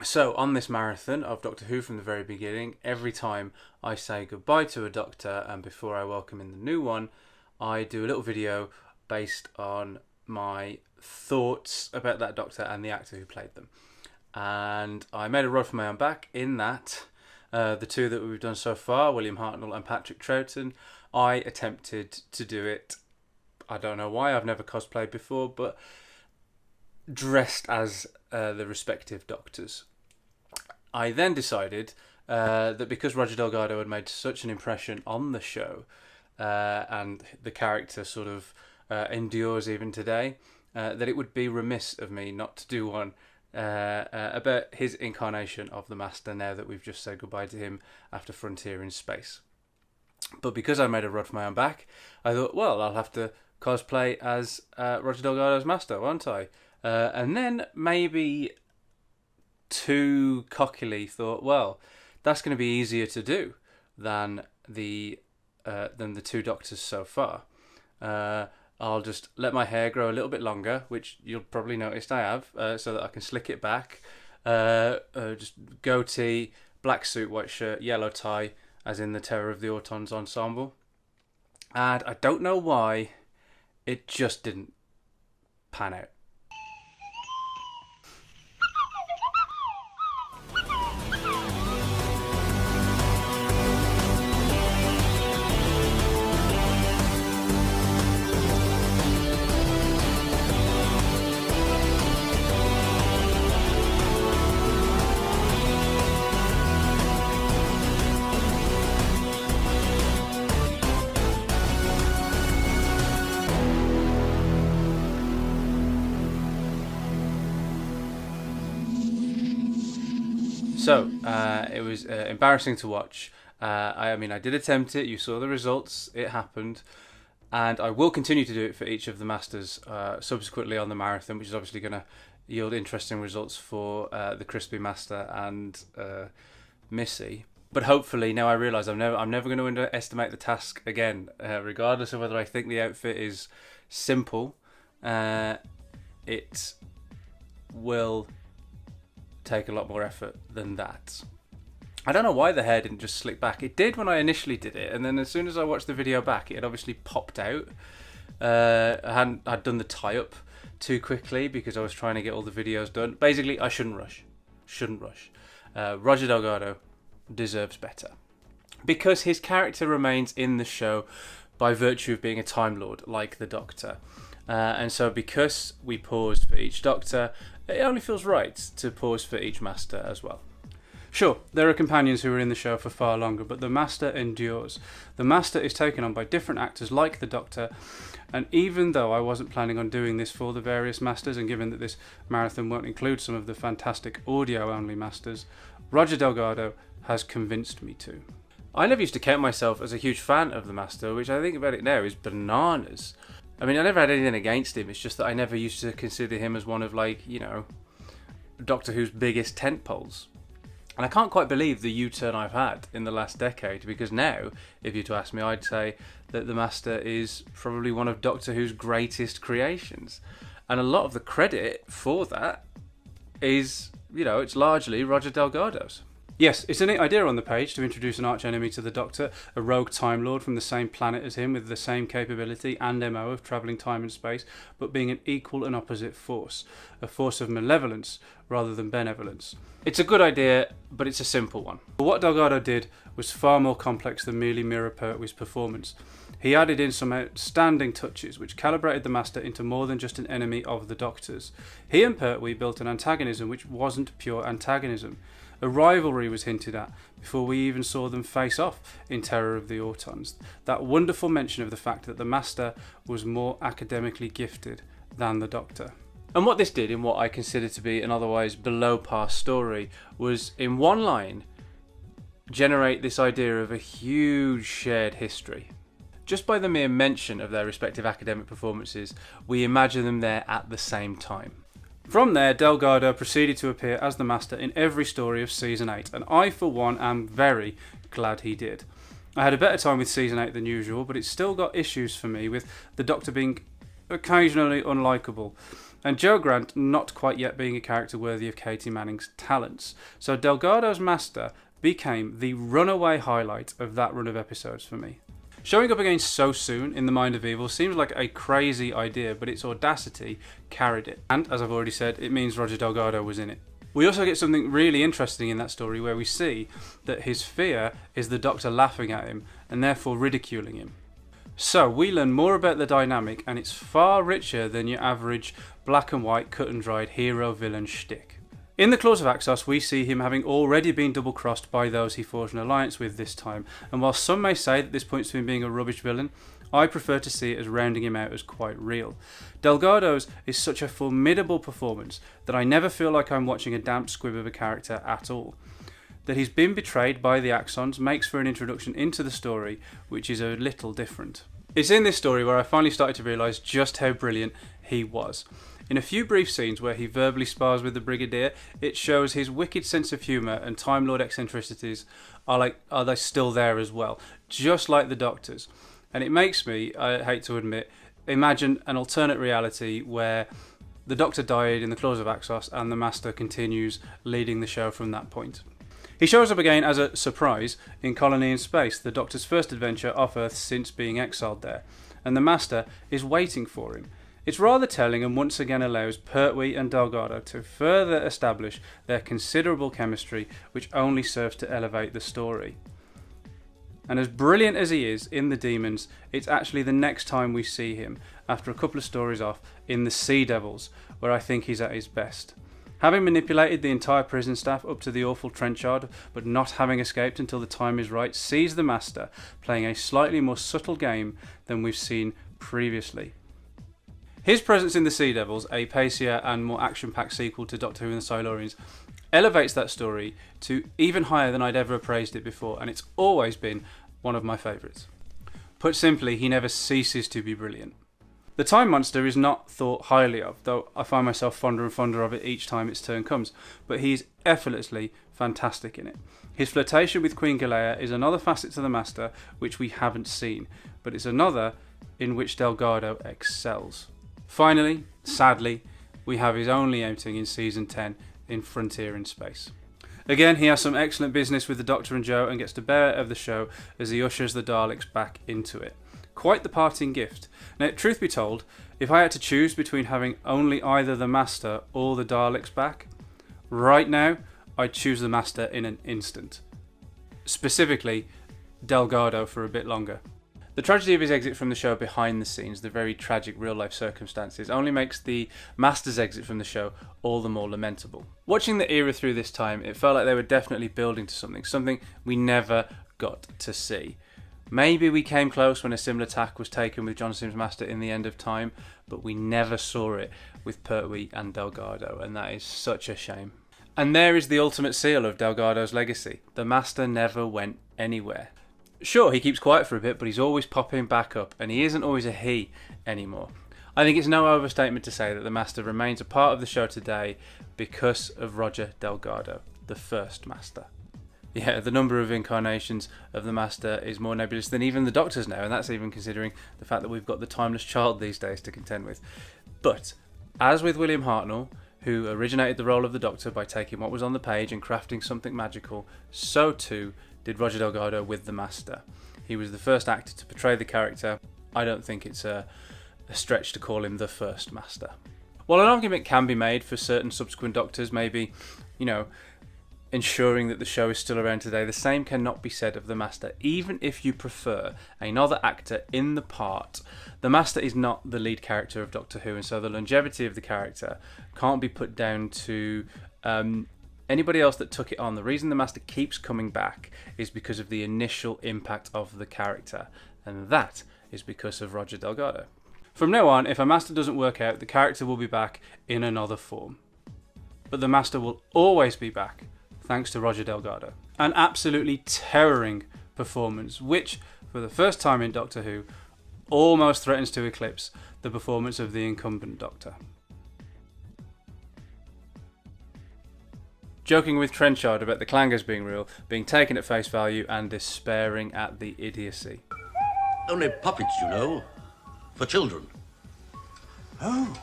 So, on this marathon of Doctor Who from the very beginning, every time I say goodbye to a Doctor and before I welcome in the new one, I do a little video based on my thoughts about that Doctor and the actor who played them. And I made a rod for my own back in that the two that we've done so far, William Hartnell and Patrick Troughton, I attempted to do it. I don't know why, I've never cosplayed before, but dressed as the respective Doctors. I then decided that because Roger Delgado had made such an impression on the show, and the character sort of endures even today, that it would be remiss of me not to do one about his incarnation of the Master now that we've just said goodbye to him after Frontier in Space. But because I made a rod for my own back, I thought, well, I'll have to cosplay as Roger Delgado's Master, won't I? And then maybe too cockily thought, well, that's going to be easier to do than the two Doctors so far. I'll just let my hair grow a little bit longer, which you'll probably notice I have, so that I can slick it back. Just goatee, black suit, white shirt, yellow tie, as in the Terror of the Autons ensemble. And I don't know why, it just didn't pan out. So, it was embarrassing to watch. I mean, I did attempt it. You saw the results. It happened. And I will continue to do it for each of the Masters subsequently on the marathon, which is obviously going to yield interesting results for the Crispy Master and Missy. But hopefully, now I realise I'm never going to underestimate the task again, regardless of whether I think the outfit is simple. It will take a lot more effort than that. I don't know why the hair didn't just slick back. It did when I initially did it, and then as soon as I watched the video back, it had obviously popped out. I'd done the tie-up too quickly because I was trying to get all the videos done. Basically, I shouldn't rush. Roger Delgado deserves better. Because his character remains in the show by virtue of being a Time Lord, like the Doctor. And so because we paused for each Doctor, it only feels right to pause for each Master as well. Sure, there are companions who are in the show for far longer, but the Master endures. The Master is taken on by different actors like the Doctor, and even though I wasn't planning on doing this for the various Masters, and given that this marathon won't include some of the fantastic audio-only Masters, Roger Delgado has convinced me to. I never used to count myself as a huge fan of the Master, which I think about it now is bananas. I mean, I never had anything against him, it's just that I never used to consider him as one of, like, you know, Doctor Who's biggest tentpoles. And I can't quite believe the U-turn I've had in the last decade, because now, if you were to ask me, I'd say that the Master is probably one of Doctor Who's greatest creations. And a lot of the credit for that is, you know, it's largely Roger Delgado's. Yes, it's a neat idea on the page to introduce an arch-enemy to the Doctor, a rogue Time Lord from the same planet as him with the same capability and MO of travelling time and space, but being an equal and opposite force. A force of malevolence rather than benevolence. It's a good idea, but it's a simple one. But what Delgado did was far more complex than merely mirror Pertwee's performance. He added in some outstanding touches which calibrated the Master into more than just an enemy of the Doctor's. He and Pertwee built an antagonism which wasn't pure antagonism. A rivalry was hinted at before we even saw them face off in Terror of the Autons. That wonderful mention of the fact that the Master was more academically gifted than the Doctor. And what this did in what I consider to be an otherwise below par story was, in one line, generate this idea of a huge shared history. Just by the mere mention of their respective academic performances, we imagine them there at the same time. From there, Delgado proceeded to appear as the Master in every story of Season 8, and I, for one, am very glad he did. I had a better time with Season 8 than usual, but it's still got issues for me, with the Doctor being occasionally unlikable. and Joe Grant not quite yet being a character worthy of Katie Manning's talents. So Delgado's Master became the runaway highlight of that run of episodes for me. Showing up again so soon in The Mind of Evil seems like a crazy idea, but its audacity carried it. And, as I've already said, it means Roger Delgado was in it. We also get something really interesting in that story where we see that his fear is the Doctor laughing at him and therefore ridiculing him. So we learn more about the dynamic, and it's far richer than your average black and white cut and dried hero-villain shtick. In the Claws of Axos, we see him having already been double-crossed by those he forged an alliance with this time, and while some may say that this points to him being a rubbish villain, I prefer to see it as rounding him out as quite real. Delgado's is such a formidable performance that I never feel like I'm watching a damp squib of a character at all. That he's been betrayed by the Axons makes for an introduction into the story, which is a little different. It's in this story where I finally started to realise just how brilliant he was. In a few brief scenes where he verbally spars with the Brigadier, it shows his wicked sense of humour and Time Lord eccentricities are they still there as well, just like the Doctor's. And it makes me, I hate to admit, imagine an alternate reality where the Doctor died in the Claws of Axos and the Master continues leading the show from that point. He shows up again as a surprise in Colony in Space, the Doctor's first adventure off Earth since being exiled there, and the Master is waiting for him. It's rather telling and once again allows Pertwee and Delgado to further establish their considerable chemistry, which only serves to elevate the story. And as brilliant as he is in The Demons, it's actually the next time we see him, after a couple of stories off, in The Sea Devils, where I think he's at his best. Having manipulated the entire prison staff up to the awful Trenchard, but not having escaped until the time is right, sees the Master playing a slightly more subtle game than we've seen previously. His presence in The Sea Devils, a pacier and more action-packed sequel to Doctor Who and the Silurians, elevates that story to even higher than I'd ever appraised it before, and it's always been one of my favourites. Put simply, he never ceases to be brilliant. The Time Monster is not thought highly of, though I find myself fonder and fonder of it each time its turn comes, but he's effortlessly fantastic in it. His flirtation with Queen Galea is another facet to the Master which we haven't seen, but it's another in which Delgado excels. Finally, sadly, we have his only outing in Season 10 in Frontier in Space. Again, he has some excellent business with the Doctor and Joe and gets to bear of the show as he ushers the Daleks back into it. Quite the parting gift. Now, truth be told, if I had to choose between having only either the Master or the Daleks back, right now, I'd choose the Master in an instant. Specifically, Delgado for a bit longer. The tragedy of his exit from the show behind the scenes, the very tragic real-life circumstances, only makes the Master's exit from the show all the more lamentable. Watching the era through this time, it felt like they were definitely building to something we never got to see. Maybe we came close when a similar tack was taken with John Simm's Master in The End of Time, but we never saw it with Pertwee and Delgado, and that is such a shame. And there is the ultimate seal of Delgado's legacy. The Master never went anywhere. Sure, he keeps quiet for a bit, but he's always popping back up, and he isn't always a he anymore. I think it's no overstatement to say that the Master remains a part of the show today because of Roger Delgado, the first Master. Yeah, the number of incarnations of the Master is more nebulous than even the Doctor's now, and that's even considering the fact that we've got the Timeless Child these days to contend with. But, as with William Hartnell, who originated the role of the Doctor by taking what was on the page and crafting something magical, so too did Roger Delgado with the Master. He was the first actor to portray the character. I don't think it's a stretch to call him the first Master. While an argument can be made for certain subsequent Doctors, maybe, ensuring that the show is still around today, the same cannot be said of the Master. Even if you prefer another actor in the part, the Master is not the lead character of Doctor Who, and so the longevity of the character can't be put down to anybody else that took it on. The reason the Master keeps coming back is because of the initial impact of the character, and that is because of Roger Delgado. From now on, if a Master doesn't work out, the character will be back in another form. But the Master will always be back, thanks to Roger Delgado. An absolutely towering performance, which, for the first time in Doctor Who, almost threatens to eclipse the performance of the incumbent Doctor. Joking with Trenchard about the clangers being real, being taken at face value, and despairing at the idiocy. Only puppets, you know. For children. Oh.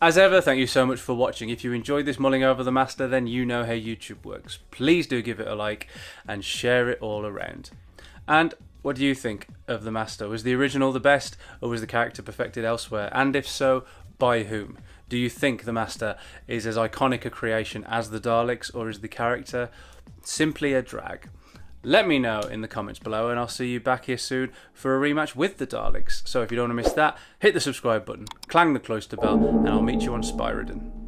As ever, thank you so much for watching. If you enjoyed this mulling over the Master, then you know how YouTube works. Please do give it a like and share it all around. And what do you think of the Master? Was the original the best, or was the character perfected elsewhere? And if so, by whom? Do you think the Master is as iconic a creation as the Daleks, or is the character simply a drag? Let me know in the comments below, and I'll see you back here soon for a rematch with the Daleks. So if you don't want to miss that, hit the subscribe button, clang the cloister bell, and I'll meet you on Spyridon.